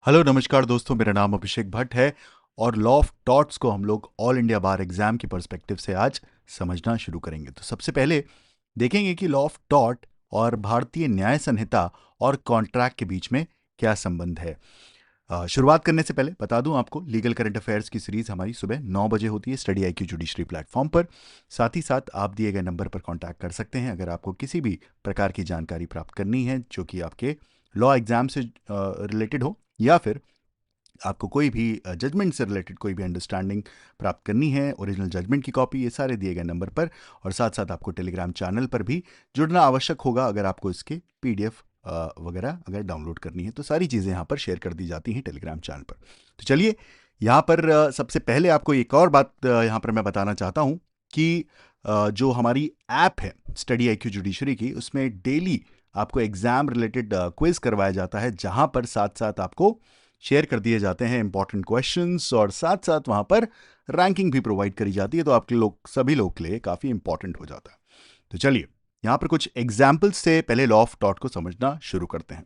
Hello नमस्कार दोस्तों, मेरा नाम अभिषेक भट्ट है और लॉ ऑफ टॉट्स को हम लोग ऑल इंडिया बार एग्जाम की पर्सपेक्टिव से आज समझना शुरू करेंगे। तो सबसे पहले देखेंगे कि लॉ ऑफ टॉट और भारतीय न्याय संहिता और कॉन्ट्रैक्ट के बीच में क्या संबंध है। शुरुआत करने से पहले बता दूं आपको, लीगल करंट अफेयर्स की सीरीज हमारी सुबह 9 बजे होती है स्टडी IQ जुडिशरी प्लेटफॉर्म पर। साथ ही साथ आप दिए गए नंबर पर कांटेक्ट कर सकते हैं अगर आपको किसी भी प्रकार की जानकारी प्राप्त करनी है जो कि आपके लॉ एग्जाम से रिलेटेड हो, या फिर आपको कोई भी जजमेंट से रिलेटेड कोई भी अंडरस्टैंडिंग प्राप्त करनी है, ओरिजिनल जजमेंट की कॉपी, ये सारे दिए गए नंबर पर। और साथ साथ आपको टेलीग्राम चैनल पर भी जुड़ना आवश्यक होगा अगर आपको इसके PDF वगैरह अगर डाउनलोड करनी है, तो सारी चीज़ें यहाँ पर शेयर कर दी जाती हैं टेलीग्राम चैनल पर। तो चलिए, यहाँ पर सबसे पहले आपको एक और बात यहाँ पर मैं बताना चाहता हूँ कि जो हमारी ऐप है स्टडी IQ जुडिशरी की, उसमें डेली आपको एग्जाम रिलेटेड क्विज करवाया जाता है, जहाँ पर साथ साथ आपको शेयर कर दिए जाते हैं इंपॉर्टेंट क्वेश्चंस, और साथ साथ वहां पर रैंकिंग भी प्रोवाइड करी जाती है, तो आपके लोग सभी लोग के लिए काफ़ी इंपॉर्टेंट हो जाता है। तो चलिए, यहाँ पर कुछ एग्जाम्पल्स से पहले लॉ ऑफ टॉट को समझना शुरू करते हैं।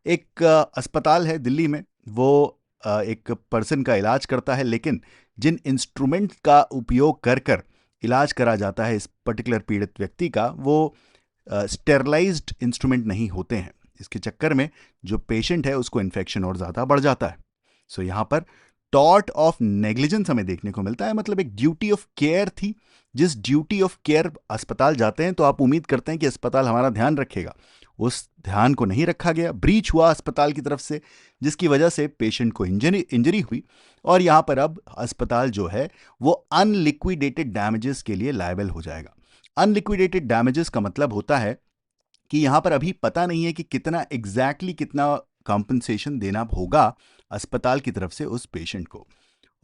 एक अस्पताल है दिल्ली में, वो एक पर्सन का इलाज करता है, लेकिन जिन इंस्ट्रूमेंट का उपयोग कर कर इलाज करा जाता है इस पर्टिकुलर पीड़ित व्यक्ति का, वो स्टेरलाइज्ड इंस्ट्रूमेंट नहीं होते हैं। इसके चक्कर में जो पेशेंट है उसको इन्फेक्शन और ज़्यादा बढ़ जाता है। सो यहाँ पर टॉर्ट ऑफ नेग्लिजेंस हमें देखने को मिलता है, मतलब एक ड्यूटी ऑफ केयर थी। जिस ड्यूटी ऑफ केयर अस्पताल जाते हैं तो आप उम्मीद करते हैं कि अस्पताल हमारा ध्यान रखेगा, उस ध्यान को नहीं रखा गया, ब्रीच हुआ अस्पताल की तरफ से, जिसकी वजह से पेशेंट को इंजरी हुई। और यहाँ पर अब अस्पताल जो है वो अनलिक्विडेटेड डैमेजेस के लिए लायबल हो जाएगा। अनलिक्विडेटेड डैमेजेस का मतलब होता है कि यहां पर अभी पता नहीं है कि कितना कितना कॉम्पनसेशन देना होगा अस्पताल की तरफ से उस पेशेंट को।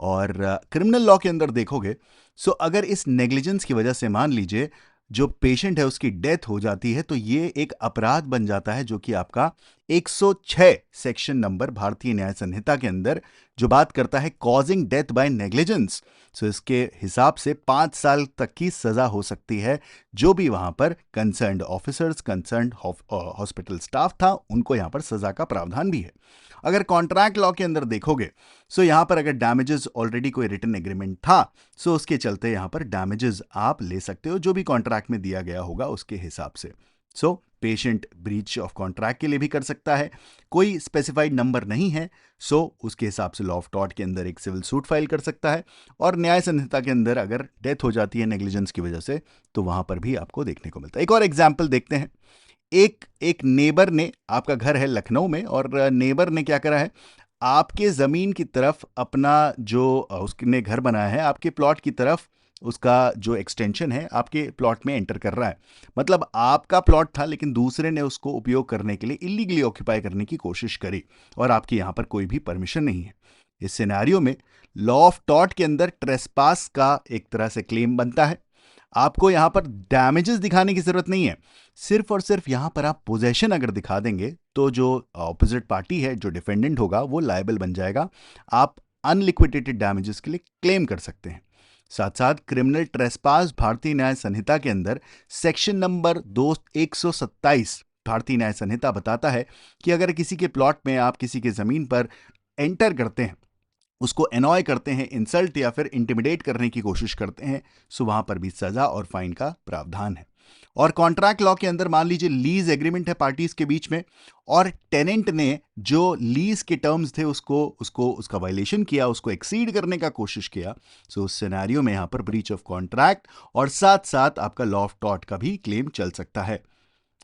और क्रिमिनल लॉ के अंदर देखोगे, सो अगर इस नेग्लिजेंस की वजह से मान लीजिए जो पेशेंट है उसकी डेथ हो जाती है, तो ये एक अपराध बन जाता है जो कि आपका 106 सेक्शन नंबर भारतीय न्याय संहिता के अंदर जो बात करता है कॉजिंग डेथ बाय नेग्लिजेंस। सो इसके हिसाब से 5 साल तक की सजा हो सकती है। जो भी वहां पर concerned officers, concerned hospital staff था, उनको यहां पर सजा का प्रावधान भी है। अगर कॉन्ट्रैक्ट लॉ के अंदर देखोगे, सो यहां पर अगर डैमेजेस ऑलरेडी कोई रिटन एग्रीमेंट था, सो उसके चलते यहां पर डैमेजेस आप ले सकते हो जो भी कॉन्ट्रैक्ट में दिया गया होगा उसके हिसाब से। So patient breach of contract के लिए भी कर सकता है, कोई स्पेसिफाइड नंबर नहीं है, सो उसके हिसाब से लॉ ऑफ टॉर्ट के अंदर एक सिविल सूट फाइल कर सकता है। और न्याय संहिता के अंदर अगर डेथ हो जाती है नेग्लिजेंस की वजह से, तो वहां पर भी आपको देखने को मिलता है। एक और एग्जाम्पल देखते हैं। एक एक नेबर ने, आपका घर है लखनऊ में, और नेबर ने क्या करा है, आपके ज़मीन की तरफ अपना जो उसने घर बनाया है, आपके प्लॉट की तरफ उसका जो एक्सटेंशन है आपके प्लॉट में एंटर कर रहा है। मतलब आपका प्लॉट था लेकिन दूसरे ने उसको उपयोग करने के लिए इलीगली ऑक्यूपाई करने की कोशिश करी, और आपकी यहाँ पर कोई भी परमिशन नहीं है। इस सिनेरियो में लॉ ऑफ टॉर्ट के अंदर ट्रेसपास का एक तरह से क्लेम बनता है। आपको यहां पर डैमेजेस दिखाने की जरूरत नहीं है, सिर्फ और सिर्फ यहां पर आप पोजेशन अगर दिखा देंगे तो जो ऑपोजिट पार्टी है, जो डिफेंडेंट होगा, वो लायबल बन जाएगा। आप अनलिक्विडेटेड डैमेजेस के लिए क्लेम कर सकते हैं। साथ साथ क्रिमिनल ट्रेसपास भारतीय न्याय संहिता के अंदर सेक्शन नंबर 127 भारतीय न्याय संहिता बताता है कि अगर किसी के प्लॉट में आप किसी के जमीन पर एंटर करते हैं, उसको एनॉय करते हैं, इंसल्ट या फिर इंटिमिडेट करने की कोशिश करते हैं, सो वहां पर भी सजा और फाइन का प्रावधान है। और कॉन्ट्रैक्ट लॉ के अंदर मान लीजिए लीज एग्रीमेंट है पार्टीज के बीच में, और टेनेंट ने जो लीज के टर्म्स थे उसको उसको उसका वायलेशन किया, उसको एक्सीड करने का कोशिश किया, सो उस सिनेरियो में यहां पर ब्रीच ऑफ कॉन्ट्रैक्ट और साथ साथ आपका लॉ ऑफ टॉर्ट का भी क्लेम चल सकता है।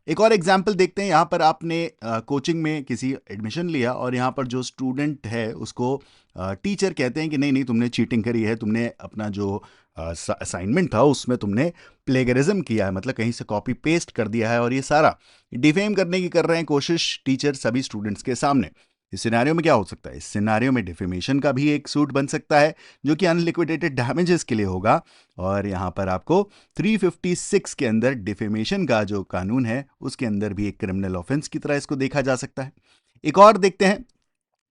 एक और एग्जाम्पल देखते हैं। यहाँ पर आपने कोचिंग में किसी एडमिशन लिया, और यहाँ पर जो स्टूडेंट है उसको टीचर कहते हैं कि नहीं नहीं, तुमने चीटिंग करी है, तुमने अपना जो असाइनमेंट था उसमें तुमने प्लेगरिज्म किया है, मतलब कहीं से कॉपी पेस्ट कर दिया है, और ये सारा डिफेम करने की कर रहे हैं कोशिश टीचर सभी स्टूडेंट्स के सामने। इस सिनेरियो में क्या हो सकता है? इस सिनेरियो में डिफेमेशन का भी एक सूट बन सकता है जो कि अनलिक्विडेटेड डैमेजेस के लिए होगा, और यहाँ पर आपको 356 के अंदर डिफेमेशन का जो कानून है उसके अंदर भी एक क्रिमिनल ऑफेंस की तरह इसको देखा जा सकता है। एक और देखते हैं।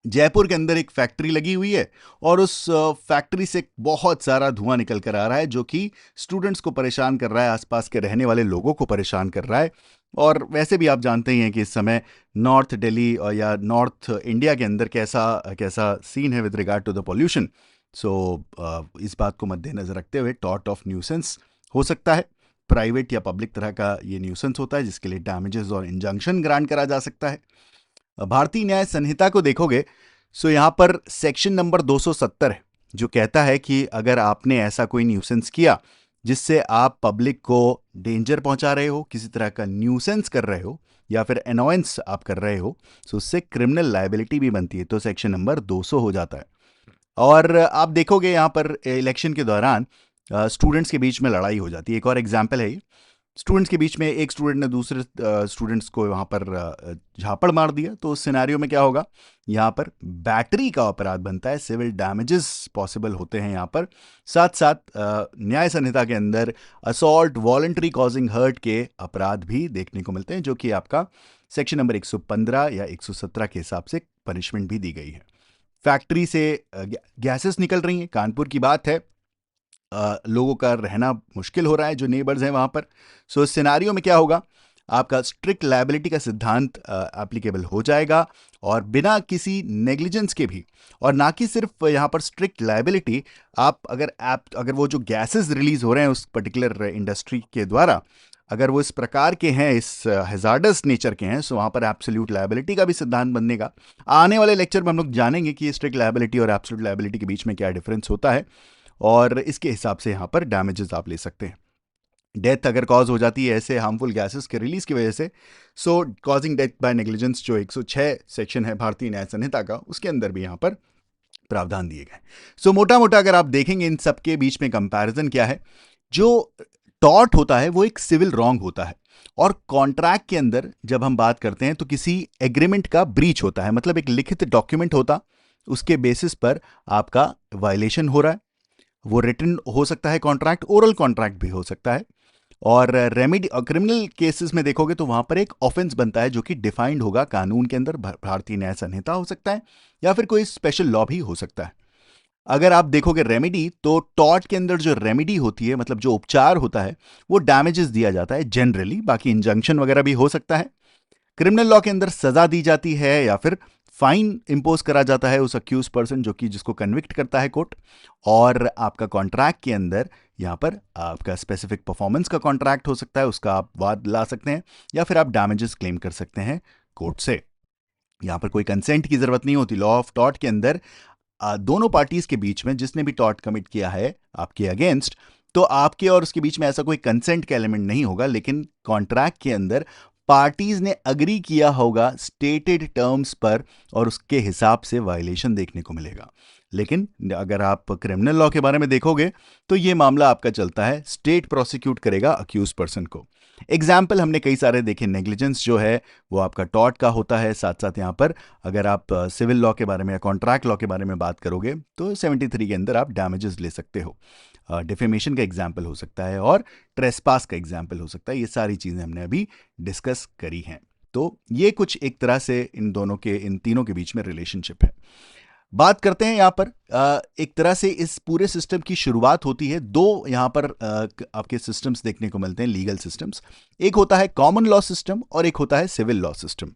जयपुर के अंदर एक फैक्ट्री लगी हुई है और उस फैक्ट्री से बहुत सारा धुआं निकल कर आ रहा है जो कि स्टूडेंट्स को परेशान कर रहा है, आसपास के रहने वाले लोगों को परेशान कर रहा है। और वैसे भी आप जानते ही हैं कि इस समय नॉर्थ दिल्ली और या नॉर्थ इंडिया के अंदर कैसा कैसा सीन है with regard to the pollution. So इस बात को मद्देनजर रखते हुए टॉर्ट ऑफ न्यूसेंस हो सकता है, प्राइवेट या पब्लिक तरह का ये न्यूसेंस होता है जिसके लिए डैमेजेस और इंजंक्शन ग्रांट करा जा सकता है। भारतीय न्याय संहिता को देखोगे सो यहाँ पर सेक्शन नंबर 270 है जो कहता है कि अगर आपने ऐसा कोई न्यूसेंस किया जिससे आप पब्लिक को डेंजर पहुंचा रहे हो, किसी तरह का न्यूसेंस कर रहे हो या फिर अनोयंस आप कर रहे हो, तो उससे क्रिमिनल लायबिलिटी भी बनती है, तो सेक्शन नंबर 200 हो जाता है। और आप देखोगे यहाँ पर इलेक्शन के दौरान स्टूडेंट्स के बीच में लड़ाई हो जाती है। एक और एग्जाम्पल है ये, स्टूडेंट्स के बीच में एक स्टूडेंट ने दूसरे स्टूडेंट्स को वहाँ पर झापड़ मार दिया, तो उस सिनेरियो में क्या होगा, यहाँ पर बैटरी का अपराध बनता है, सिविल डैमेजेस पॉसिबल होते हैं यहाँ पर। साथ साथ न्याय संहिता के अंदर असॉल्ट वॉलंटरी कॉजिंग हर्ट के अपराध भी देखने को मिलते हैं जो कि आपका सेक्शन नंबर 115 या 117 के हिसाब से पनिशमेंट भी दी गई है। फैक्ट्री से गैसेस निकल रही हैं, कानपुर की बात है, लोगों का रहना मुश्किल हो रहा है जो नेबर्स हैं वहाँ पर। सो इस सिनारियो में क्या होगा, आपका स्ट्रिक्ट लायबिलिटी का सिद्धांत एप्लीकेबल हो जाएगा और बिना किसी नेग्लिजेंस के भी, और ना कि सिर्फ यहाँ पर स्ट्रिक्ट लायबिलिटी, आप अगर वो जो गैसेस रिलीज हो रहे हैं उस पर्टिकुलर इंडस्ट्री के द्वारा, अगर वो इस प्रकार के हैं, इस हैजार्डस नेचर के हैं, सो वहाँ पर एब्सोल्यूट लायबिलिटी का भी सिद्धांत बनेगा। आने वाले लेक्चर में हम लोग जानेंगे कि स्ट्रिक्ट लायबिलिटी और एब्सोल्यूट लायबिलिटी के बीच में क्या डिफरेंस होता है और इसके हिसाब से यहाँ पर डैमेजेस आप ले सकते हैं। डेथ अगर कॉज हो जाती है ऐसे हार्मफुल गैसेस के रिलीज की वजह से, सो कॉजिंग डेथ बाय नेग्लिजेंस जो 106 सेक्शन है भारतीय न्याय संहिता का, उसके अंदर भी यहाँ पर प्रावधान दिए गए। सो मोटा मोटा अगर आप देखेंगे इन सब के बीच में कंपैरिजन क्या है, जो टॉर्ट होता है वो एक सिविल रॉन्ग होता है, और कॉन्ट्रैक्ट के अंदर जब हम बात करते हैं तो किसी एग्रीमेंट का ब्रीच होता है, मतलब एक लिखित डॉक्यूमेंट होता, उसके बेसिस पर आपका वायलेशन हो रहा है। वो रिटन हो सकता है कॉन्ट्रैक्ट, ओरल कॉन्ट्रैक्ट भी हो सकता है। और रेमेडी क्रिमिनल केसेस में देखोगे तो वहां पर एक ऑफेंस बनता है जो कि डिफाइंड होगा कानून के अंदर, भारतीय न्याय संहिता हो सकता है या फिर कोई स्पेशल लॉ भी हो सकता है। अगर आप देखोगे रेमेडी, तो टॉर्ट के अंदर जो रेमेडी होती है, मतलब जो उपचार होता है, वो डैमेजेस दिया जाता है जनरली, बाकी इंजंक्शन वगैरह भी हो सकता है। क्रिमिनल लॉ के अंदर सजा दी जाती है या फिर फाइन इंपोज करा जाता है उस अक्यूज पर्सन जो कि जिसको कन्विक्ट करता है कोर्ट। और आपका कॉन्ट्रैक्ट के अंदर यहाँ पर आपका स्पेसिफिक परफॉर्मेंस का कॉन्ट्रैक्ट हो सकता है, उसका आप वाद ला सकते हैं या फिर आप डैमेजेस क्लेम कर सकते हैं कोर्ट से। यहाँ पर कोई कंसेंट की जरूरत नहीं होती। लॉ ऑफ टॉर्ट के अंदर दोनों पार्टीज के बीच में जिसने भी टॉर्ट कमिट किया है आपके अगेंस्ट, तो आपके और उसके बीच में ऐसा कोई कंसेंट का एलिमेंट नहीं होगा, लेकिन कॉन्ट्रैक्ट के अंदर पार्टीज ने अग्री किया होगा स्टेटेड टर्म्स पर और उसके हिसाब से वायलेशन देखने को मिलेगा। लेकिन अगर आप क्रिमिनल लॉ के बारे में देखोगे तो ये मामला आपका चलता है, स्टेट प्रोसिक्यूट करेगा अक्यूज पर्सन को। एग्जाम्पल हमने कई सारे देखे, नेग्लिजेंस जो है वो आपका टॉर्ट का होता है। साथ साथ यहाँ पर अगर आप सिविल लॉ के बारे में या कॉन्ट्रैक्ट लॉ के बारे में बात करोगे तो 73 के अंदर आप डैमेजेस ले सकते हो। डिफेमेशन का एग्जाम्पल हो सकता है और ट्रेसपास का एग्जाम्पल हो सकता है। ये सारी चीज़ें हमने अभी डिस्कस करी हैं। तो ये कुछ एक तरह से इन दोनों के, इन तीनों के बीच में रिलेशनशिप है। बात करते हैं यहाँ पर एक तरह से इस पूरे सिस्टम की शुरुआत होती है, दो यहाँ पर आपके सिस्टम्स देखने को मिलते हैं, लीगल सिस्टम्स। एक होता है कॉमन लॉ सिस्टम और एक होता है civil law system.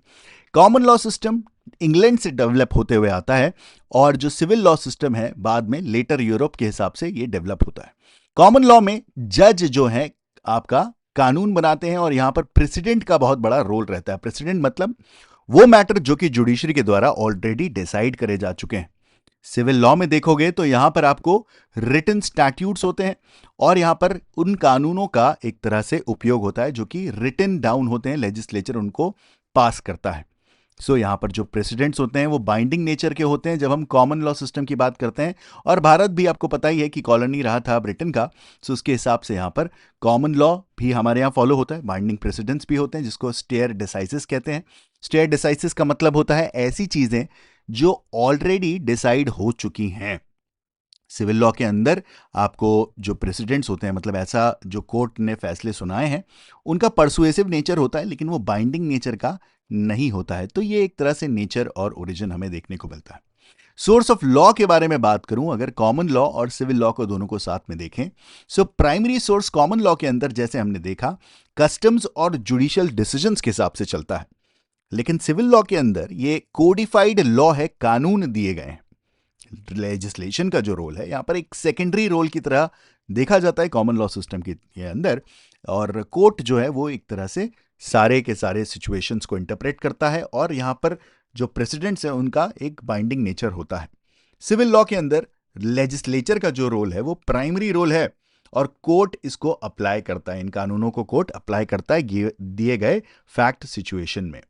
Common law system England से डेवलप होते हुए आता है और जो सिविल लॉ सिस्टम है बाद में लेटर यूरोप के हिसाब से ये डेवलप होता है। कॉमन लॉ में जज जो है आपका कानून बनाते हैं और यहां पर प्रेसिडेंट का बहुत बड़ा रोल रहता है। प्रेसिडेंट मतलब वो मैटर जो कि जुडिशरी के द्वारा ऑलरेडी डिसाइड करे जा चुके हैं। सिविल लॉ में देखोगे तो यहां पर आपको रिटन स्टैट्यूट्स होते हैं और यहां पर उन कानूनों का एक तरह से उपयोग होता है जो कि रिटन डाउन होते हैं, लेजिस्लेचर उनको पास करता है। सो यहाँ पर जो प्रेसिडेंट्स होते हैं वो बाइंडिंग नेचर के होते हैं जब हम कॉमन लॉ सिस्टम की बात करते हैं। और भारत भी आपको पता ही है कि कॉलोनी रहा था ब्रिटेन का, सो उसके हिसाब से यहाँ पर कॉमन लॉ भी हमारे यहाँ फॉलो होता है। बाइंडिंग प्रेसिडेंट्स भी होते हैं जिसको स्टेयर डिसाइसिस कहते हैं। स्टेयर डिसाइसिस का मतलब होता है ऐसी चीजें जो ऑलरेडी डिसाइड हो चुकी हैं। सिविल लॉ के अंदर आपको जो प्रेसिडेंट्स होते हैं, मतलब ऐसा जो कोर्ट ने फैसले सुनाए हैं, उनका परसुएसिव नेचर होता है, लेकिन वो बाइंडिंग नेचर का नहीं होता है। तो ये एक तरह से नेचर और ओरिजिन हमें देखने को मिलता है। सोर्स ऑफ लॉ के बारे में बात करूं, अगर कॉमन लॉ और सिविल लॉ को दोनों को साथ में देखें, so primary source common law के अंदर जैसे हमने देखा कस्टम्स और जुडिशियल डिसीजंस के हिसाब से चलता है, लेकिन सिविल लॉ के अंदर ये कोडिफाइड लॉ है, कानून दिए गए हैं। लेजिस्लेशन का जो रोल है यहां पर एक सेकेंडरी रोल की तरह देखा जाता है कॉमन लॉ सिस्टम के अंदर, और कोर्ट जो है वो एक तरह से सारे के सारे सिचुएशंस को इंटरप्रेट करता है, और यहां पर जो प्रेसिडेंट्स हैं उनका एक बाइंडिंग नेचर होता है। सिविल लॉ के अंदर लेजिस्लेचर का जो रोल है वो प्राइमरी रोल है, और कोर्ट इसको अप्लाई करता है, इन कानूनों को कोर्ट अप्लाई करता है दिए गए फैक्ट सिचुएशन में।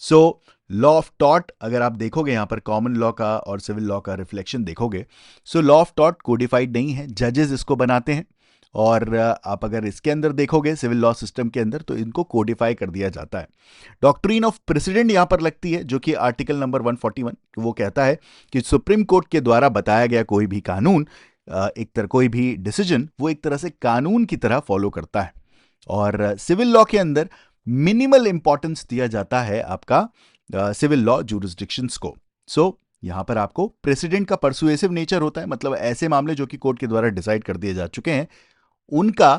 सो लॉ ऑफ टॉर्ट अगर आप देखोगे यहां पर कॉमन लॉ का और सिविल लॉ का रिफ्लेक्शन देखोगे, so law of tort codified नहीं है, जजेस इसको बनाते हैं, और आप अगर इसके अंदर देखोगे सिविल लॉ सिस्टम के अंदर तो इनको कोडिफाई कर दिया जाता है। डॉक्ट्रिन ऑफ प्रेसिडेंट यहां पर लगती है, जो कि आर्टिकल नंबर 141 वो कहता है कि सुप्रीम कोर्ट के द्वारा बताया गया कोई भी कानून, एक तरह कोई भी डिसीजन वो एक तरह से कानून की तरह फॉलो करता है। और सिविल लॉ के अंदर मिनिमल इंपॉर्टेंस दिया जाता है आपका सिविल लॉ जुरिस्डिक्शंस को। सो यहां पर आपको प्रेसिडेंट का परसुएसिव नेचर होता है, मतलब ऐसे मामले जो कि कोर्ट के द्वारा डिसाइड कर दिए जा चुके हैं उनका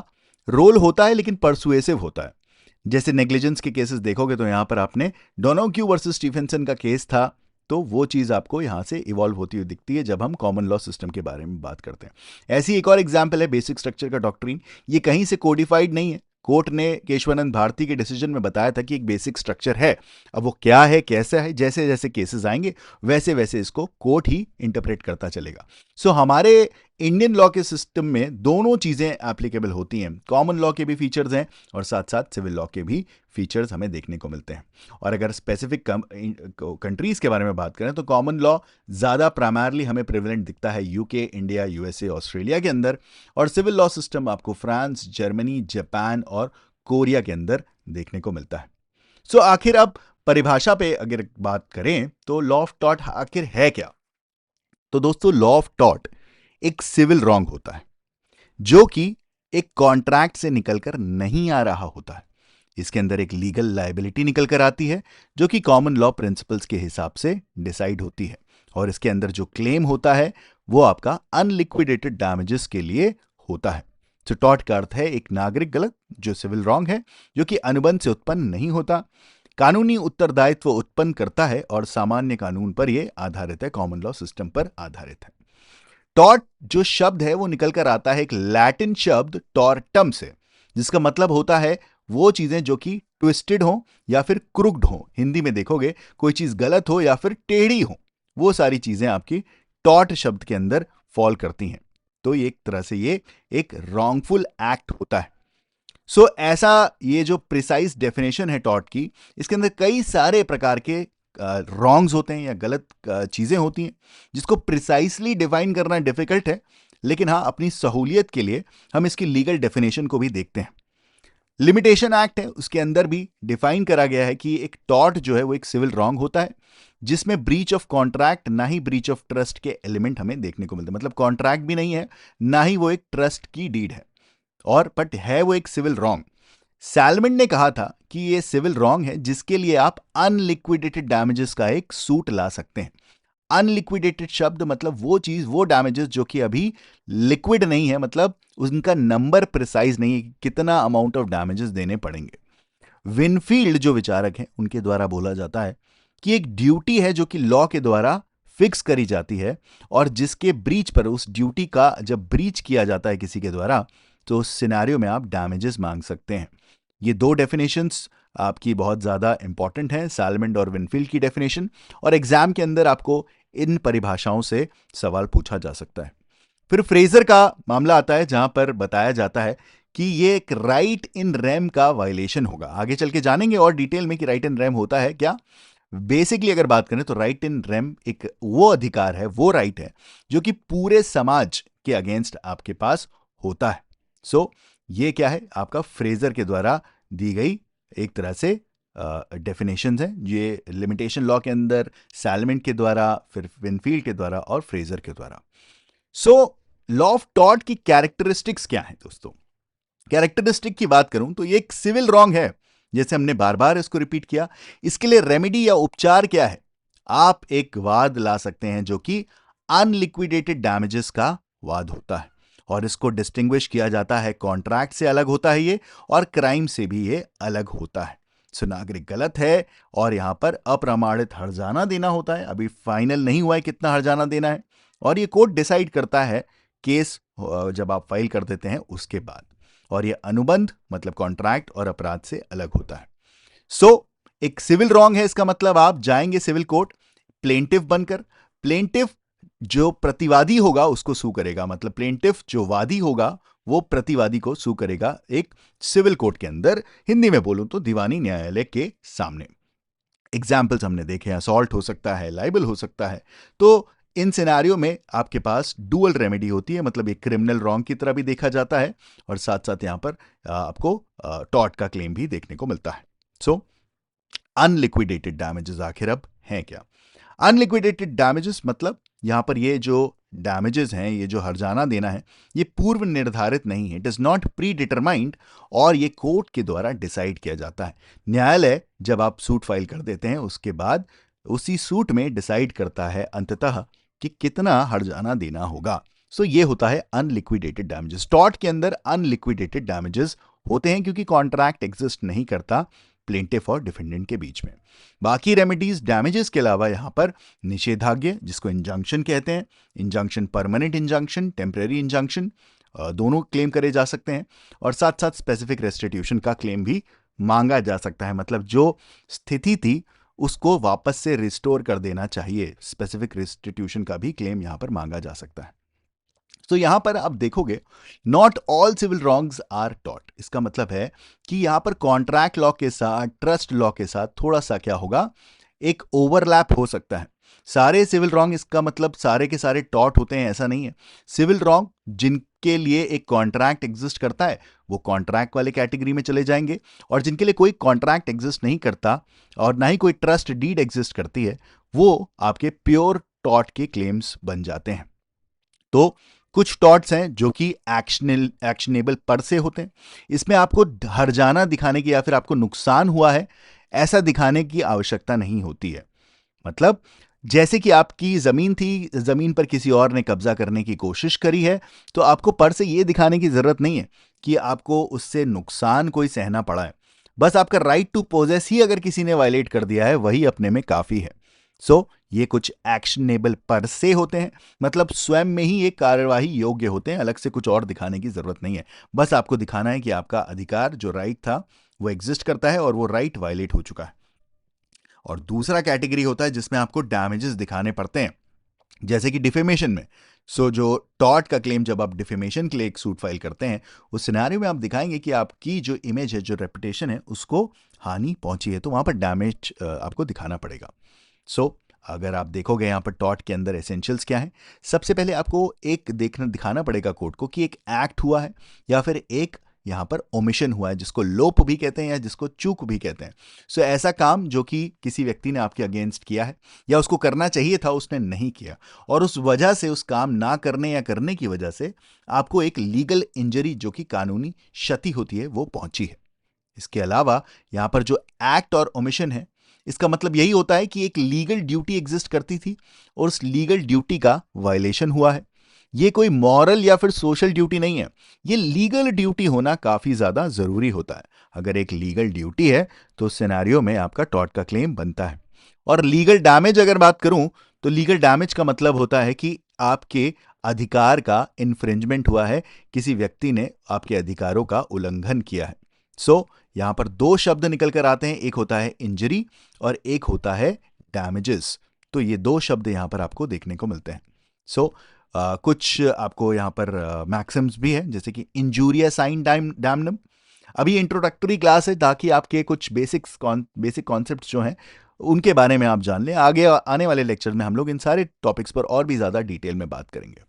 रोल होता है, लेकिन परसुएसिव होता है। जैसे नेग्लिजेंस के केसेस देखोगे तो यहां पर आपने डोनोग्यू वर्सेस स्टीफेंसन का केस था, तो वो चीज आपको यहां से इवॉल्व होती हुई दिखती है जब हम कॉमन लॉ सिस्टम के बारे में बात करते हैं। ऐसी एक और एग्जांपल है बेसिक स्ट्रक्चर का डॉक्ट्रिन, ये कहीं से कोडिफाइड नहीं है, कोर्ट ने केशवानंद भारती के डिसीजन में बताया था कि एक बेसिक स्ट्रक्चर है। अब वो क्या है, कैसा है, जैसे जैसे केसेस आएंगे वैसे वैसे इसको कोर्ट ही इंटरप्रेट करता चलेगा। सो हमारे इंडियन लॉ के सिस्टम में दोनों चीजें एप्लीकेबल होती हैं, कॉमन लॉ के भी फीचर्स हैं और साथ साथ सिविल लॉ के भी फीचर्स हमें देखने को मिलते हैं। और अगर स्पेसिफिक कंट्रीज के बारे में बात करें तो कॉमन लॉ ज्यादा प्राइमरली हमें प्रिवेलेंट दिखता है यूके, इंडिया, यूएसए, ऑस्ट्रेलिया के अंदर, और सिविल लॉ सिस्टम आपको फ्रांस, जर्मनी, जापान और कोरिया के अंदर देखने को मिलता है। सो आखिर अब परिभाषा पे अगर बात करें तो लॉ ऑफ टॉर्ट आखिर है क्या? तो दोस्तों लॉ ऑफ टॉर्ट एक सिविल रॉन्ग होता है जो कि एक कॉन्ट्रैक्ट से निकलकर नहीं आ रहा होता है। इसके अंदर एक लीगल लायबिलिटी निकल कर आती है जो कि कॉमन लॉ प्रिंसिपल्स के हिसाब से डिसाइड होती है, और इसके अंदर जो क्लेम होता है वो आपका अनलिक्विडेटेड डैमेजेस के लिए होता है। तो टॉर्ट का अर्थ है एक नागरिक गलत जो सिविल रॉन्ग है, जो कि अनुबंध से उत्पन्न नहीं होता, कानूनी उत्तरदायित्व उत्पन्न करता है और सामान्य कानून पर यह आधारित है, कॉमन लॉ सिस्टम पर आधारित है। टॉर्ट जो शब्द है वो निकल कर आता है एक लैटिन शब्द टॉर्टम से, जिसका मतलब होता है वो चीजें जो कि ट्विस्टेड हो या फिर क्रुक्ड हो। हिंदी में देखोगे कोई चीज गलत हो या फिर टेढ़ी हो, वो सारी चीजें आपकी टॉर्ट शब्द के अंदर फॉल करती हैं। तो एक तरह से ये एक रॉन्गफुल एक्ट होता है। सो ऐसा ये जो प्रिसाइज डेफिनेशन है टॉर्ट की, इसके अंदर कई सारे प्रकार के रॉन्ग्स होते हैं या गलत चीजें होती हैं जिसको प्रिसाइसली डिफाइन करना डिफिकल्ट है, लेकिन हाँ अपनी सहूलियत के लिए हम इसकी लीगल डेफिनेशन को भी देखते हैं। लिमिटेशन एक्ट है, उसके अंदर भी डिफाइन करा गया है कि एक टॉर्ट जो है वो एक सिविल रॉन्ग होता है जिसमें ब्रीच ऑफ कॉन्ट्रैक्ट ना ही ब्रीच ऑफ ट्रस्ट के एलिमेंट हमें देखने को मिलते हैं। मतलब कॉन्ट्रैक्ट भी नहीं है, ना ही वो एक ट्रस्ट की डीड है, और बट है वो एक सिविल रॉन्ग। सैलमन ने कहा था कि ये सिविल रॉन्ग है जिसके लिए आप अनलिक्विडेटेड डैमेजेस का एक सूट ला सकते हैं। अनलिक्विडेटेड शब्द मतलब वो चीज, वो डैमेजेस जो कि अभी लिक्विड नहीं है, मतलब उनका नंबर प्रिसाइज नहीं है कि कितना अमाउंट ऑफ डैमेजेस देने पड़ेंगे। विनफील्ड जो विचारक हैं उनके द्वारा बोला जाता है कि एक ड्यूटी है जो कि लॉ के द्वारा फिक्स करी जाती है, और जिसके ब्रीच पर, उस ड्यूटी का जब ब्रीच किया जाता है किसी के द्वारा, तो उस सिनेरियो में आप डैमेजेस मांग सकते हैं। ये दो डेफिनेशंस आपकी बहुत ज़्यादा इंपॉर्टेंट हैं, सैलमन और विनफील्ड की डेफिनेशन, और एग्जाम के अंदर आपको इन परिभाषाओं से सवाल पूछा जा सकता है। फिर फ्रेजर का मामला आता है जहां पर बताया जाता है कि ये एक राइट इन रेम का वायलेशन होगा। आगे चल के जानेंगे और डिटेल में कि राइट इन रेम होता है क्या। बेसिकली अगर बात करें तो राइट इन रेम एक वो अधिकार है, वो राइट है जो कि पूरे समाज के अगेंस्ट आपके पास होता है। सो ये क्या है, आपका फ्रेजर के द्वारा दी गई एक तरह से डेफिनेशंस हैं, ये लिमिटेशन लॉ के अंदर सैलमन के द्वारा, फिर विनफील्ड के द्वारा और फ्रेजर के द्वारा। सो लॉ ऑफ टॉर्ट की कैरेक्टरिस्टिक्स क्या है दोस्तों? कैरेक्टरिस्टिक की बात करूं तो ये एक सिविल रॉन्ग है, जैसे हमने बार बार इसको रिपीट किया। इसके लिए रेमेडी या उपचार क्या है? आप एक वाद ला सकते हैं जो कि अनलिक्विडेटेड डैमेजेस का वाद होता है, और इसको डिस्टिंग्विश किया जाता है, कॉन्ट्रैक्ट से अलग होता है ये, और क्राइम से भी ये अलग होता है। सो नागरिक गलत है और यहां पर अप्रमाणित हर्जाना देना होता है। अभी फाइनल नहीं हुआ है कितना हर्जाना देना है, और ये कोर्ट डिसाइड करता है केस जब आप फाइल कर देते हैं उसके बाद, और ये अनुबंध मतलब कॉन्ट्रैक्ट और अपराध से अलग होता है। सो एक सिविल रॉन्ग है, इसका मतलब आप जाएंगे सिविल कोर्ट प्लेंटिफ बनकर। प्लेंटिफ जो प्रतिवादी होगा उसको सू करेगा, मतलब प्लेंटिफ जो वादी होगा वो प्रतिवादी को सू करेगा एक सिविल कोर्ट के अंदर, हिंदी में बोलूं तो दीवानी न्यायालय के सामने। एग्जाम्पल्स हमने देखे, असॉल्ट हो सकता है, लाइबल हो सकता है। तो इन सिनेरियो में आपके पास डुअल रेमेडी होती है, मतलब एक क्रिमिनल रॉन्ग की तरह भी देखा जाता है, और साथ साथ यहां पर आपको टॉर्ट का क्लेम भी देखने को मिलता है। सो अनलिक्विडेटेड डैमेजेस आखिर अब हैं क्या? अनलिक्विडेटेड डैमेजेस मतलब यहां पर ये जो डैमेजेस हैं, ये जो हर्जाना देना है, ये पूर्व निर्धारित नहीं है, it is not pre determined, और ये कोर्ट के द्वारा डिसाइड किया जाता है। न्यायालय जब आप सूट फाइल कर देते हैं उसके बाद उसी सूट में डिसाइड करता है अंततः कि कितना हर्जाना देना होगा। सो ये होता है अनलिक्विडेटेड डैमेजेस। टॉर्ट के अंदर अनलिक्विडेटेड डैमेजेस होते हैं क्योंकि कॉन्ट्रैक्ट एग्जिस्ट नहीं करता प्लेंटिफ और डिफेंडेंट के बीच में। बाकी रेमेडीज डैमेजेस के अलावा यहां पर निषेधाज्ञा, जिसको इंजंक्शन कहते हैं, injunction, permanent injunction, temporary injunction, दोनों क्लेम करे जा सकते हैं, और साथ साथ स्पेसिफिक रेस्टिट्यूशन का क्लेम भी मांगा जा सकता है, मतलब जो स्थिति थी उसको वापस से रिस्टोर कर देना चाहिए, स्पेसिफिक रेस्टिट्यूशन का भी क्लेम यहां पर मांगा जा सकता है। तो यहां पर आप देखोगे not all civil wrongs are tort, इसका मतलब है कि यहां पर कॉन्ट्रैक्ट लॉ के साथ, ट्रस्ट लॉ के साथ थोड़ा सा क्या होगा, एक ओवरलैप हो सकता है। सारे सिविल रॉन्ग इसका मतलब सारे के सारे टॉर्ट होते हैं ऐसा नहीं है। सिविल रॉन्ग जिनके लिए एक कॉन्ट्रैक्ट एग्जिस्ट करता है वो कॉन्ट्रैक्ट वाले कैटेगरी में चले जाएंगे, और जिनके लिए कोई कॉन्ट्रैक्ट एग्जिस्ट नहीं करता और ना ही कोई ट्रस्ट डीड एग्जिस्ट करती है वो आपके प्योर टॉर्ट के क्लेम्स बन जाते हैं। तो कुछ टॉर्ट्स हैं जो कि एक्शनेबल पर से होते हैं। इसमें आपको हर्जाना दिखाने की या फिर आपको नुकसान हुआ है ऐसा दिखाने की आवश्यकता नहीं होती है। मतलब जैसे कि आपकी जमीन थी, जमीन पर किसी और ने कब्जा करने की कोशिश करी है, तो आपको पर से यह दिखाने की जरूरत नहीं है कि आपको उससे नुकसान कोई सहना पड़ा है। बस आपका राइट टू पोजेस ही अगर किसी ने वायलेट कर दिया है वही अपने में काफी है। सो ये कुछ एक्शनेबल पर से होते हैं, मतलब स्वयं में ही ये कार्यवाही योग्य होते हैं, अलग से कुछ और दिखाने की जरूरत नहीं है। बस आपको दिखाना है कि आपका अधिकार जो राइट था वो एग्जिस्ट करता है और वो राइट वायलेट हो चुका है। और दूसरा कैटेगरी होता है जिसमें आपको डैमेजेस दिखाने पड़ते हैं, जैसे कि डिफेमेशन में। सो जो टॉर्ट का क्लेम जब आप डिफेमेशन के लिए एक सूट फाइल करते हैं उस सिनेरियो में आप दिखाएंगे कि आपकी जो इमेज है, जो रेपुटेशन है, उसको हानि पहुंची है, तो वहां पर डैमेज आपको दिखाना पड़ेगा। सो अगर आप देखोगे यहाँ पर टॉर्ट के अंदर एसेंशियल्स क्या है, सबसे पहले आपको एक दिखाना पड़ेगा कोर्ट को कि एक एक्ट हुआ है या फिर एक यहाँ पर ओमिशन हुआ है, जिसको लोप भी कहते हैं या जिसको चूक भी कहते हैं। सो ऐसा काम जो कि किसी व्यक्ति ने आपके अगेंस्ट किया है या उसको करना चाहिए था उसने नहीं किया, और उस वजह से, उस काम ना करने या करने की वजह से आपको एक लीगल इंजरी जो कि कानूनी क्षति होती है वो पहुंची है। इसके अलावा यहां पर जो एक्ट और ओमिशन है, इसका मतलब यही होता है कि एक लीगल ड्यूटी एग्जिस्ट करती थी और उस लीगल ड्यूटी का वायलेशन हुआ है। ये कोई मॉरल या फिर सोशल ड्यूटी नहीं है, ये लीगल ड्यूटी होना काफी ज्यादा जरूरी होता है। अगर एक लीगल ड्यूटी है तो सिनेरियो में आपका टॉर्ट का क्लेम बनता है। और लीगल डैमेज अगर बात करूं तो लीगल डैमेज का मतलब होता है कि आपके अधिकार का इन्फ्रिंजमेंट हुआ है, किसी व्यक्ति ने आपके अधिकारों का उल्लंघन किया है। सो यहां पर दो शब्द निकल कर आते हैं, एक होता है इंजरी और एक होता है डैमेजेस। तो ये दो शब्द यहां पर आपको देखने को मिलते हैं। सो कुछ आपको यहां पर मैक्सिम्स भी है, जैसे कि इंजूरिया साइन डैमनम। अभी इंट्रोडक्टरी क्लास है ताकि आपके कुछ बेसिक कॉन्सेप्ट्स जो हैं उनके बारे में आप जान लें। आगे आने वाले लेक्चर में हम लोग इन सारे टॉपिक्स पर और भी ज्यादा डिटेल में बात करेंगे।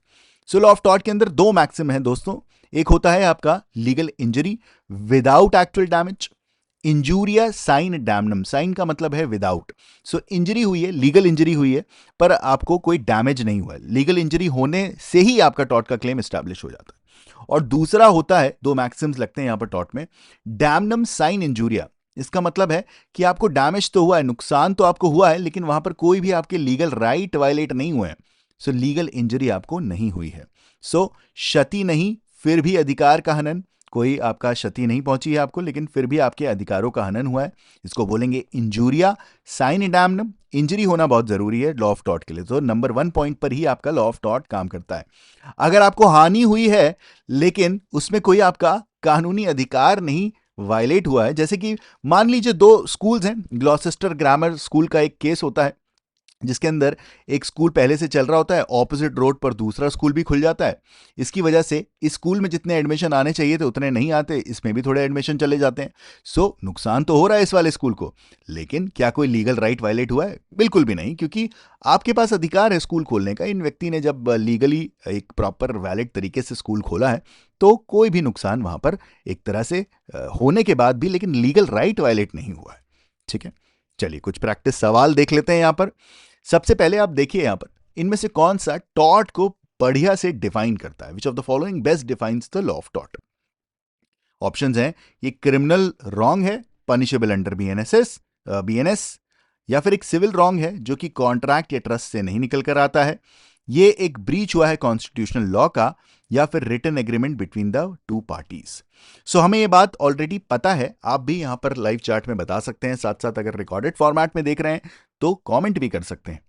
सो लॉ ऑफ टॉर्ट के अंदर दो मैक्सिम हैं दोस्तों, एक होता है आपका legal injury without actual damage, injuria sine damnum, sine का मतलब है विदाउट। सो इंजरी हुई है, लीगल इंजरी हुई है, पर आपको कोई डैमेज नहीं हुआ है। लीगल इंजरी होने से ही आपका टॉर्ट का क्लेम एस्टैब्लिश हो जाता है। और दूसरा होता है, दो मैक्सिम्स लगते हैं यहां पर टॉर्ट में, डैमनम साइन इंजूरिया। इसका मतलब है कि आपको डैमेज तो हुआ है, नुकसान तो आपको हुआ है, लेकिन वहां पर कोई भी आपके लीगल राइट वायलेट नहीं हुए हैं। सो लीगल इंजरी आपको नहीं हुई है। सो क्षति नहीं, फिर भी अधिकार का हनन, कोई आपका क्षति नहीं पहुंची है आपको, लेकिन फिर भी आपके अधिकारों का हनन हुआ है, इसको बोलेंगे इंजूरिया साइन डैमनम। इंजरी होना बहुत जरूरी है लॉ ऑफ टॉर्ट के लिए, तो नंबर 1 पॉइंट पर ही आपका लॉ ऑफ टॉर्ट काम करता है। अगर आपको हानि हुई है लेकिन उसमें कोई आपका कानूनी अधिकार नहीं वायलेट हुआ है, जैसे कि मान लीजिए दो स्कूल्स हैं, ग्लॉसेस्टर ग्रामर स्कूल का एक केस होता है जिसके अंदर एक स्कूल पहले से चल रहा होता है, ऑपोजिट रोड पर दूसरा स्कूल भी खुल जाता है। इसकी वजह से इस स्कूल में जितने एडमिशन आने चाहिए थे उतने नहीं आते, इसमें भी थोड़े एडमिशन चले जाते हैं। सो नुकसान तो हो रहा है इस वाले स्कूल को, लेकिन क्या कोई लीगल राइट वायलेट हुआ है? बिल्कुल भी नहीं, क्योंकि आपके पास अधिकार है स्कूल खोलने का। इन व्यक्ति ने जब लीगली एक प्रॉपर वैलिड तरीके से स्कूल खोला है, तो कोई भी नुकसान वहां पर एक तरह से होने के बाद भी, लेकिन लीगल राइट वायलेट नहीं हुआ है। ठीक है, चलिए कुछ प्रैक्टिस सवाल देख लेते हैं यहां पर। सबसे पहले आप देखिए यहां पर, इनमें से कौन सा टॉर्ट को बढ़िया से डिफाइन करता है? Which of the following best defines the law of tort? Options हैं, ये क्रिमिनल रॉन्ग है, पनिशेबल अंडर बीएनएस, या फिर एक सिविल रॉन्ग है जो कि कॉन्ट्रैक्ट या ट्रस्ट से नहीं निकल कर आता है, ये एक ब्रीच हुआ है कॉन्स्टिट्यूशनल लॉ का, या फिर written agreement between the two parties. So हमें ये बात ऑलरेडी पता है, आप भी यहां पर लाइव चैट में बता सकते हैं, साथ साथ अगर रिकॉर्डेड फॉर्मेट में देख रहे हैं तो कमेंट भी कर सकते हैं।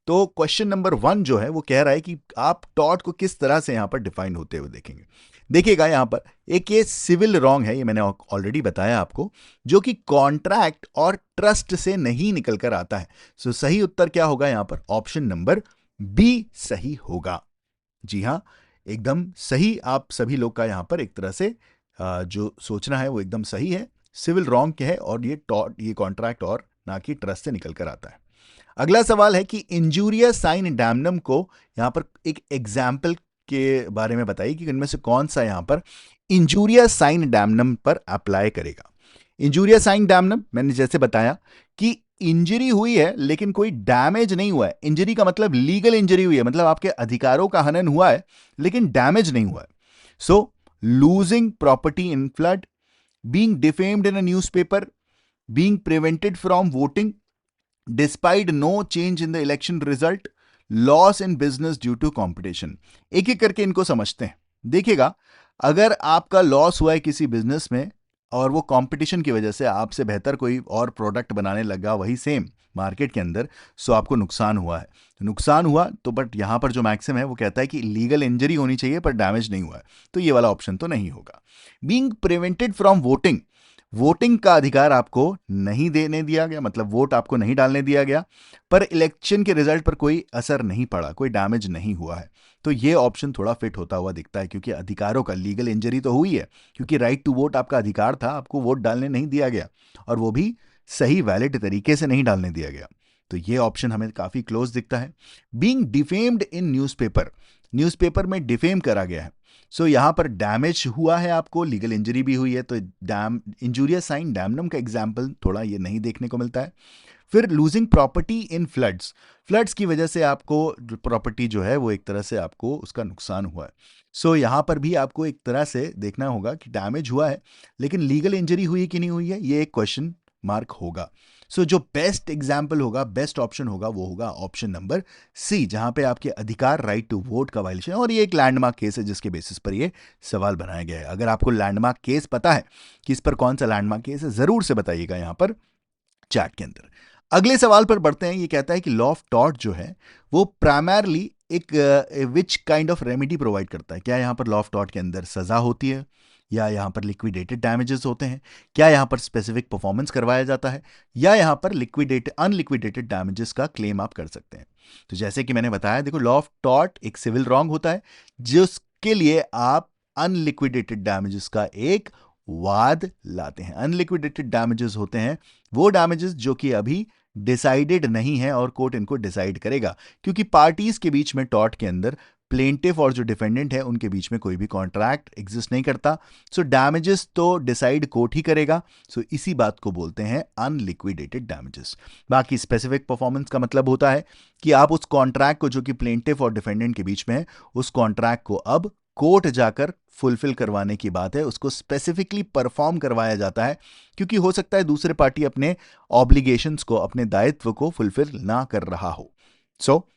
तो क्वेश्चन नंबर 1 जो है वो कह रहा है कि आप टॉर्ट को किस तरह से यहां पर डिफाइन होते हुए देखेंगे। देखिएगा यहां पर एक ये सिविल रॉन्ग है, ये मैंने ऑलरेडी बताया आपको, जो कि कॉन्ट्रैक्ट और ट्रस्ट से नहीं निकल कर आता है। सो सही उत्तर क्या होगा यहां पर? ऑप्शन नंबर बी सही होगा। जी हां, एकदम सही। आप सभी लोग का यहां पर एक तरह से जो सोचना है वो एकदम सही है। सिविल रॉन्ग क्या है, और ये कॉन्ट्रैक्ट और ना कि ट्रस्ट से निकल कर आता है। अगला सवाल है कि इंजूरिया साइन डैमनम को यहां पर एक एग्जाम्पल के बारे में बताइए कि इनमें से कौन सा यहां पर इंजूरिया साइन डैमनम पर अप्लाई करेगा। इंजूरिया साइन डैमनम, मैंने जैसे बताया कि इंजरी हुई है लेकिन कोई डैमेज नहीं हुआ है। इंजरी का मतलब लीगल इंजरी हुई है, मतलब आपके अधिकारों का हनन हुआ है लेकिन डैमेज नहीं हुआ है। So losing property in flood, being defamed in a newspaper, being prevented from voting despite no change in the election result, loss in business due to competition. एक एक करके इनको समझते हैं। देखिएगा, अगर आपका लॉस हुआ है किसी बिजनेस में और वो कंपटीशन की वजह से आपसे बेहतर कोई और प्रोडक्ट बनाने लगा वही सेम मार्केट के अंदर, सो आपको नुकसान हुआ है। नुकसान हुआ तो बट यहां पर जो मैक्सिम है वो कहता है कि लीगल इंजरी होनी चाहिए पर डैमेज नहीं हुआ है, तो ये वाला ऑप्शन तो नहीं होगा। Being prevented from voting, voting का अधिकार आपको नहीं देने दिया गया, मतलब वोट आपको नहीं डालने दिया गया, पर इलेक्शन के रिजल्ट पर कोई असर नहीं पड़ा, कोई डैमेज नहीं हुआ है, तो ये ऑप्शन थोड़ा फिट होता हुआ दिखता है, क्योंकि अधिकारों का लीगल इंजरी तो हुई है, क्योंकि राइट टू वोट आपका अधिकार था, आपको वोट डालने नहीं दिया गया, और वो भी सही वैलिड तरीके से नहीं डालने दिया गया, तो ये ऑप्शन हमें काफी क्लोज दिखता है। बीइंग डिफेम्ड इन न्यूज़पेपर, न्यूज़पेपर में डिफेम करा गया है, सो यहां पर डैमेज हुआ है, आपको लीगल इंजरी भी हुई है, तो इंजूरिया साइन डैमनम का एग्जाम्पल थोड़ा ये नहीं देखने को मिलता है। फिर लूजिंग प्रॉपर्टी इन फ्लड्स, फ्लड्स की वजह से आपको प्रॉपर्टी जो है वो एक तरह से आपको उसका नुकसान हुआ है, सो यहां पर भी आपको एक तरह से देखना होगा कि डैमेज हुआ है लेकिन लीगल इंजरी हुई कि नहीं हुई है, ये एक क्वेश्चन मार्क होगा। सो जो बेस्ट एग्जाम्पल होगा, बेस्ट ऑप्शन होगा, वो होगा ऑप्शन नंबर सी, जहां पे आपके अधिकार राइट टू वोट का वायलेशन है, और ये एक लैंडमार्क केस है जिसके बेसिस पर ये सवाल बनाया गया है। अगर आपको लैंडमार्क केस पता है कि इस पर कौन सा लैंडमार्क केस है, जरूर से बताइएगा यहां पर चैट के अंदर। अगले सवाल पर बढ़ते हैं। ये कहता है कि लॉ ऑफ टॉर्ट जो है वो प्राइमरली एक which kind of remedy provide करता है। क्या यहां पर लॉ ऑफ टॉर्ट के अंदर सजा होती है, या यहां पर लिक्विडेटेड डैमेजेस होते हैं, क्या यहां पर स्पेसिफिक परफॉर्मेंस करवाया जाता है, या यहां पर अनलिक्विडेटेड डैमेजेस का क्लेम आप कर सकते हैं। तो जैसे कि मैंने बताया, देखो लॉ ऑफ टॉर्ट एक सिविल रॉन्ग होता है जिसके लिए आप अनलिक्विडेटेड डैमेजेस का एक वाद लाते हैं। अनलिक्विडेटेड डैमेजेस होते हैं वो डैमेजेस जो कि अभी डिसाइडेड नहीं है और कोर्ट इनको डिसाइड करेगा, क्योंकि पार्टीज के बीच में टॉर्ट के अंदर प्लेंटिफ और जो डिफेंडेंट है उनके बीच में कोई भी कॉन्ट्रैक्ट एग्जिस्ट नहीं करता। सो डैमेजेस तो डिसाइड कोर्ट ही करेगा। सो इसी बात को बोलते हैं अनलिक्विडेटेड डैमेजेस। बाकी स्पेसिफिक परफॉर्मेंस का मतलब होता है कि आप उस कॉन्ट्रैक्ट को जो कि प्लेंटिफ और डिफेंडेंट के बीच में है, उस कॉन्ट्रैक्ट को अब कोर्ट जाकर फुलफिल करवाने की बात है, उसको स्पेसिफिकली परफॉर्म करवाया जाता है, क्योंकि हो सकता है दूसरे पार्टी अपने ऑब्लिगेशंस को, अपने दायित्व को फुलफिल ना कर रहा हो।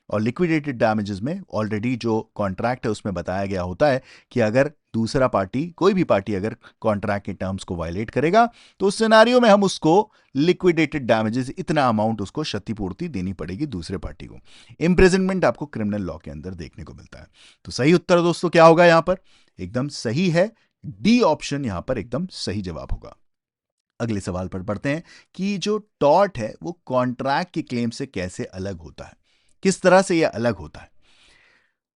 और लिक्विडेटेड डैमेजेस में ऑलरेडी जो कॉन्ट्रैक्ट है उसमें बताया गया होता है कि अगर दूसरा पार्टी, कोई भी पार्टी अगर कॉन्ट्रैक्ट के टर्म्स को वायलेट करेगा तो उस सिनेरियो में हम उसको लिक्विडेटेड डैमेजेस, इतना अमाउंट उसको क्षतिपूर्ति देनी पड़ेगी दूसरे पार्टी को। इम्प्रिजनमेंट आपको क्रिमिनल लॉ के अंदर देखने को मिलता है। तो सही उत्तर दोस्तों क्या होगा यहां पर? एकदम सही है, डी ऑप्शन यहां पर एकदम सही जवाब होगा। अगले सवाल पर बढ़ते हैं कि जो टॉर्ट है वो कॉन्ट्रैक्ट के क्लेम से कैसे अलग होता है, किस तरह से यह अलग होता है।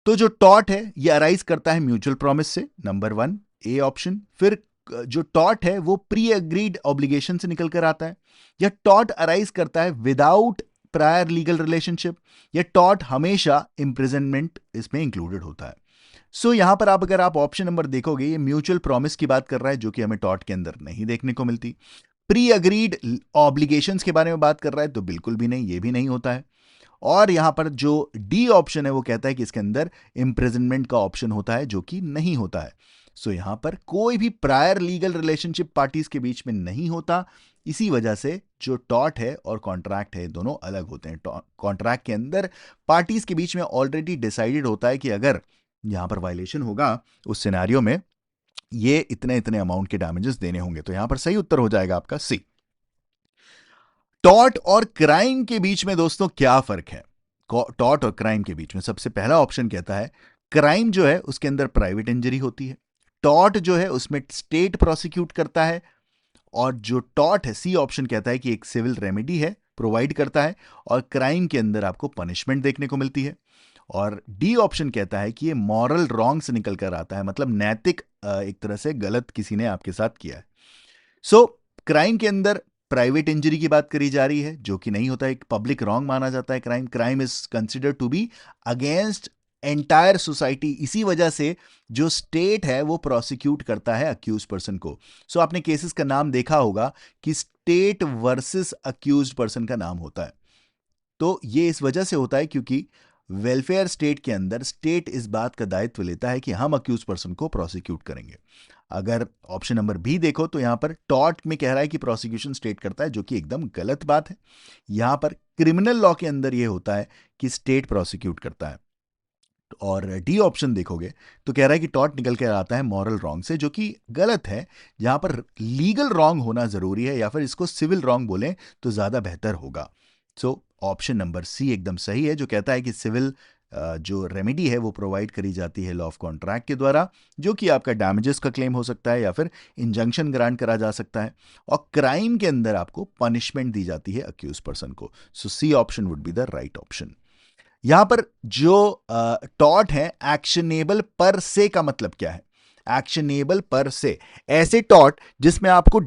तो जो टॉर्ट है यह अराइज करता है म्यूचुअल प्रॉमिस से, नंबर 1 ए ऑप्शन। फिर जो टॉर्ट है वो प्री अग्रीड ऑब्लिगेशन से निकल कर आता है, या टॉर्ट अराइज करता है विदाउट प्रायर लीगल रिलेशनशिप, या टॉर्ट हमेशा इंप्रिजनमेंट इसमें इंक्लूडेड होता है। यहां पर आप अगर आप ऑप्शन नंबर देखोगे, ये म्यूचुअल प्रॉमिस की बात कर रहा है जो कि हमें टॉर्ट के अंदर नहीं देखने को मिलती। प्री अग्रीड ऑब्लिगेशंस के बारे में बात कर रहा है तो बिल्कुल भी नहीं, ये भी नहीं होता है। और यहां पर जो डी ऑप्शन है वो कहता है कि इसके अंदर इंप्रिजनमेंट का ऑप्शन होता है जो कि नहीं होता है। यहां पर कोई भी प्रायर लीगल रिलेशनशिप पार्टीज के बीच में नहीं होता। इसी वजह से जो टॉर्ट है और कॉन्ट्रैक्ट है दोनों अलग होते हैं। कॉन्ट्रैक्ट के अंदर पार्टीज के बीच में ऑलरेडी डिसाइडेड होता है कि अगर यहां पर वायलेशन होगा उस सिनेरियो में ये इतने इतने अमाउंट के डैमेजेस देने होंगे। तो यहां पर सही उत्तर हो जाएगा आपका सी। टॉर्ट और क्राइम के बीच में दोस्तों क्या फर्क है? टॉर्ट और क्राइम के बीच में सबसे पहला ऑप्शन कहता है क्राइम जो है उसके अंदर प्राइवेट इंजरी होती है, टॉर्ट जो है उसमें स्टेट प्रोसिक्यूट करता है। और जो टॉर्ट है, सी ऑप्शन कहता है कि एक सिविल रेमेडी है, प्रोवाइड करता है, और क्राइम के अंदर आपको पनिशमेंट देखने को मिलती है। और डी ऑप्शन कहता है कि ये मॉरल रॉन्ग से निकल कर आता है, मतलब नैतिक एक तरह से गलत किसी ने आपके साथ किया है। क्राइम के अंदर प्राइवेट इंजरी की बात करी जा रही है जो कि नहीं होता, एक पब्लिक रॉन्ग माना जाता है। Crime is considered to be against entire society. इसी वजह से जो स्टेट है वो प्रोसिक्यूट करता है अक्यूज पर्सन को। आपने केसेस का नाम देखा होगा कि स्टेट वर्सेस अक्यूज पर्सन का नाम होता है। तो ये इस वजह से होता है क्योंकि वेलफेयर स्टेट के अंदर स्टेट इस बात का दायित्व लेता है कि हम अक्यूज पर्सन को प्रोसिक्यूट करेंगे। अगर ऑप्शन नंबर बी देखो तो यहां पर टॉर्ट में कह रहा है कि प्रोसिक्यूशन स्टेट करता है, जो कि एकदम गलत बात है। यहां पर क्रिमिनल लॉ के अंदर यह होता है कि स्टेट प्रोसिक्यूट करता है। और डी ऑप्शन देखोगे तो कह रहा है कि टॉर्ट निकल कर आता है मॉरल रॉन्ग से, जो कि गलत है। जहां पर लीगल रॉन्ग होना जरूरी है, या फिर इसको सिविल रॉन्ग बोलें तो ज्यादा बेहतर होगा। ऑप्शन नंबर सी एकदम सही है, जो कहता है कि सिविल जो रेमेडी है वो प्रोवाइड करी जाती है लॉ ऑफ कॉन्ट्रैक्ट के द्वारा, जो कि आपका डैमेजेस का क्लेम हो सकता है या फिर इंजंक्शन ग्रांट करा जा सकता है। और क्राइम के अंदर आपको पनिशमेंट दी जाती है अक्यूज पर्सन को। C option would be the right option. यहां पर जो टॉर्ट है एक्शनेबल पर से का मतलब क्या है? एक्शनेबल पर से, ऐसे टॉर्ट जिसमें आपको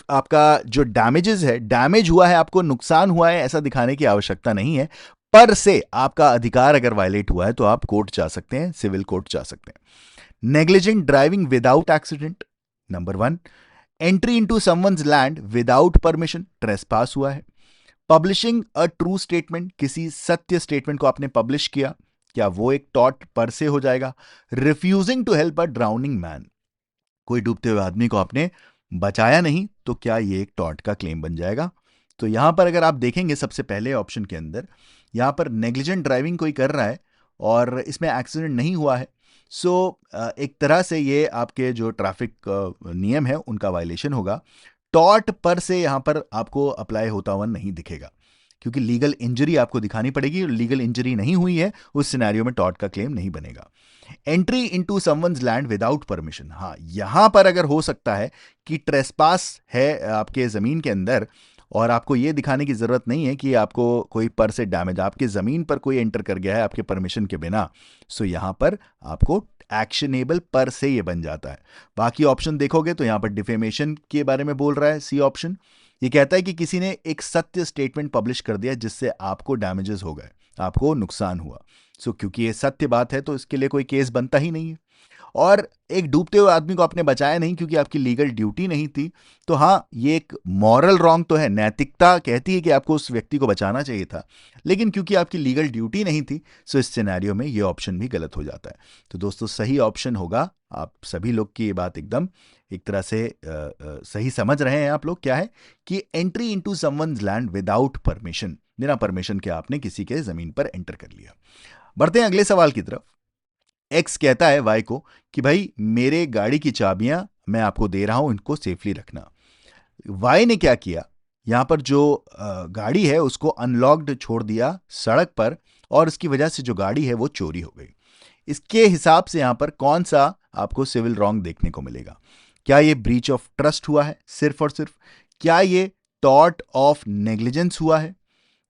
आपका जो डैमेजेस है, डैमेज हुआ है, आपको नुकसान हुआ है, ऐसा दिखाने की आवश्यकता नहीं है। पर से आपका अधिकार अगर वायलेट हुआ है तो आप कोर्ट जा सकते हैं, सिविल कोर्ट जा सकते हैं। Negligent driving without accident, number 1। Entry into someone's land without permission, trespass हुआ है। पब्लिशिंग अ ट्रू स्टेटमेंट, किसी सत्य स्टेटमेंट को आपने पब्लिश किया, क्या वो एक टॉर्ट पर से हो जाएगा? Refusing to help a drowning man, कोई डूबते हुए आदमी को आपने बचाया नहीं, तो क्या ये एक टॉर्ट का क्लेम बन जाएगा? तो यहां पर अगर आप देखेंगे सबसे पहले ऑप्शन के अंदर, यहां पर नेग्लिजेंट ड्राइविंग कोई कर रहा है और इसमें एक्सीडेंट नहीं हुआ है, एक तरह से ये आपके जो ट्रैफिक नियम है उनका वायलेशन होगा। टॉर्ट पर से यहां पर आपको अप्लाई होता हुआ नहीं दिखेगा, क्योंकि लीगल इंजरी आपको दिखानी पड़ेगी, और लीगल इंजरी नहीं हुई है उस सिनेरियो में टॉर्ट का क्लेम नहीं बनेगा। Entry into someone's land without permission, हाँ यहां पर अगर हो सकता है कि ट्रेसपास है आपके जमीन के अंदर, और आपको यह दिखाने की जरूरत नहीं है कि आपको कोई पर से डैमेज, आपकी जमीन पर कोई एंटर कर गया है आपके परमिशन के बिना, यहां पर आपको एक्शनेबल पर से ये बन जाता है। बाकी ऑप्शन देखोगे तो यहां पर डिफेमेशन के बारे में बोल रहा है सी ऑप्शन, ये कहता है कि किसी ने एक सत्य स्टेटमेंट पब्लिश कर दिया जिससे आपको डैमेजेस हो गए, आपको नुकसान हुआ। सो क्योंकि ये सत्य बात है तो इसके लिए कोई केस बनता ही नहीं है। और एक डूबते हुए आदमी को आपने बचाया नहीं क्योंकि आपकी लीगल ड्यूटी नहीं थी, तो हाँ, ये एक मॉरल रॉन्ग तो है, नैतिकता कहती है कि आपको उस व्यक्ति को बचाना चाहिए था, लेकिन क्योंकि आपकी लीगल ड्यूटी नहीं थी, सो इस सिनेरियो में ये ऑप्शन भी गलत हो जाता है। तो दोस्तों, सही ऑप्शन होगा, आप सभी लोग की ये बात एकदम एक तरह से सही समझ रहे हैं आप लोग, क्या है कि entry into someone's land without permission, बिना परमिशन के आपने किसी के जमीन पर एंटर कर लिया। बढ़ते हैं अगले सवाल की तरफ। एक्स कहता है वाई को कि भाई मेरे गाड़ी की चाबियां मैं आपको दे रहा हूं, इनको सेफली रखना। वाई ने क्या किया, यहां पर जो गाड़ी है उसको अनलॉक्ड छोड़ दिया सड़क पर, और इसकी वजह से जो गाड़ी है वो चोरी हो गई। इसके हिसाब से यहां पर कौन सा आपको सिविल रॉन्ग देखने को मिलेगा? क्या ये ब्रीच ऑफ ट्रस्ट हुआ है सिर्फ और सिर्फ? क्या ये टॉर्ट ऑफ नेग्लिजेंस हुआ है?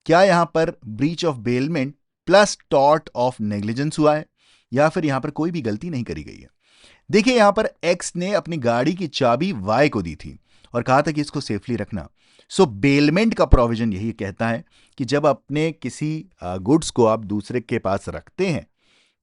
क्या यहां पर breach of bailment plus tort of negligence हुआ है? या फिर यहां पर कोई भी गलती नहीं करी गई है? देखिए, यहां पर एक्स ने अपनी गाड़ी की चाबी वाई को दी थी और कहा था कि इसको सेफली रखना। सो बेलमेंट का प्रोविजन यही कहता है कि जब अपने किसी गुड्स को आप दूसरे के पास रखते हैं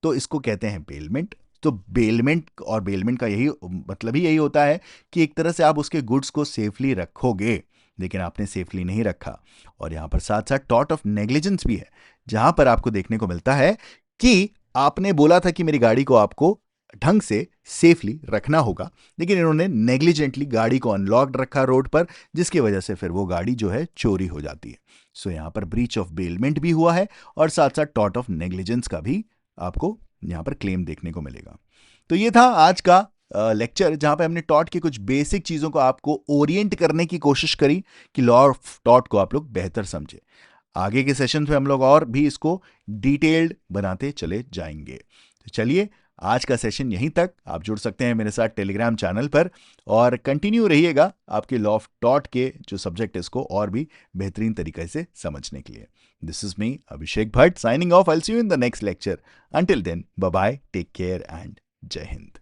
तो इसको कहते हैं बेलमेंट। तो बेलमेंट और बेलमेंट का यही मतलब ही यही होता है कि एक तरह से आप उसके गुड्स को सेफली रखोगे, लेकिन आपने सेफली नहीं रखा। और यहां पर साथ साथ टॉर्ट ऑफ नेग्लिजेंस भी है, जहां पर आपको देखने को मिलता है कि आपने बोला था कि मेरी गाड़ी को आपको ढंग से सेफली रखना होगा, लेकिन इन्होंने नेग्लिजेंटली गाड़ी को अनलॉक्ड रखा रोड पर, जिसकी वजह से फिर वो गाड़ी जो है चोरी हो जाती है। सो यहां पर ब्रीच ऑफ बेलमेंट भी हुआ है और साथ साथ टॉर्ट ऑफ नेग्लिजेंस का भी आपको यहां पर क्लेम देखने को मिलेगा। तो ये था आज का लेक्चर, जहां पे हमने टॉट की कुछ बेसिक चीजों को आपको ओरिएंट करने की कोशिश करी कि लॉ ऑफ टॉट को आप लोग बेहतर समझे। आगे के सेशन में हम लोग और भी इसको डिटेल्ड बनाते चले जाएंगे। तो चलिए, आज का सेशन यहीं तक। आप जुड़ सकते हैं मेरे साथ टेलीग्राम चैनल पर और कंटिन्यू रहिएगा आपके लॉ ऑफ टॉट के जो सब्जेक्ट है इसको और भी बेहतरीन तरीके से समझने के लिए। This is me Abhishek Bhatt signing off. I will see you in the next lecture. Until then, bye bye, take care and जय हिंद।